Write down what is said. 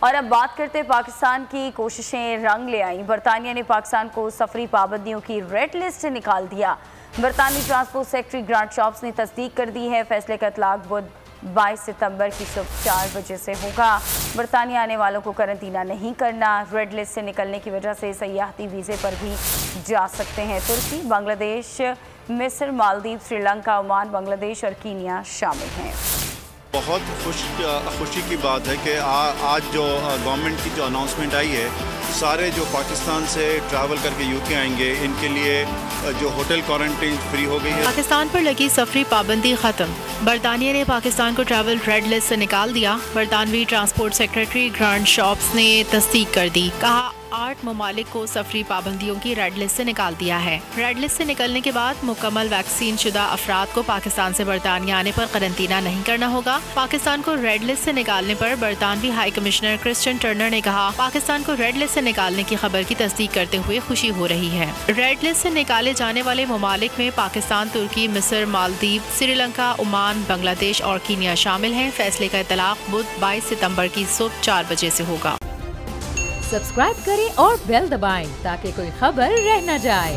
और अब बात करते हैं पाकिस्तान की कोशिशें रंग ले आई। बरतानिया ने पाकिस्तान को सफरी पाबंदियों की रेड लिस्ट से निकाल दिया। बरतानवी ट्रांसपोर्ट सेक्रेटरी ग्रांट शॉप्स ने तस्दीक कर दी है। फैसले का इतलाक बुध 22 सितंबर की सुबह 4 बजे से होगा। बरतानिया आने वालों को करंतना नहीं करना। रेड लिस्ट से निकलने की वजह से सयाहती वीज़े पर भी जा सकते हैं। तुर्की, बांग्लादेश, मिस्र, मालदीव, श्रीलंका, ओमान, बांग्लादेश और कीनिया शामिल हैं। बहुत खुशी की बात है कि आज जो गवर्नमेंट की जो अनाउंसमेंट आई है, सारे जो पाकिस्तान से ट्रैवल करके यूके आएंगे इनके लिए जो होटल क्वारंटीन फ्री हो गई है। पाकिस्तान पर लगी सफरी पाबंदी खत्म। बरतानिया ने पाकिस्तान को ट्रैवल रेड लिस्ट से निकाल दिया। बरतानवी ट्रांसपोर्ट सेक्रेटरी ग्रांट शॉप्स ने तस्दीक कर दी। कहा 8 ममालिक को सफरी पाबंदियों की रेड लिस्ट से निकाल दिया है। रेड लिस्ट से निकलने के बाद मुकम्मल वैक्सीन शुदा अफराद को पाकिस्तान से बरतानिया आने पर करंतना नहीं करना होगा। पाकिस्तान को रेड लिस्ट से निकालने पर बरतानवी हाई कमिश्नर क्रिस्टियन टर्नर ने कहा, पाकिस्तान को रेड लिस्ट से निकालने की खबर की तस्दीक करते हुए खुशी हो रही है। रेड लिस्ट से निकाले जाने वाले ममालिक में पाकिस्तान, तुर्की, मिस्र, मालदीव, श्रीलंका, ओमान, बांग्लादेश और कीनिया शामिल हैं। फैसले का इतलाक बुध 22 सितंबर की सुबह 4 बजे से होगा। सब्सक्राइब करें और बेल दबाएं ताकि कोई खबर रह न जाए।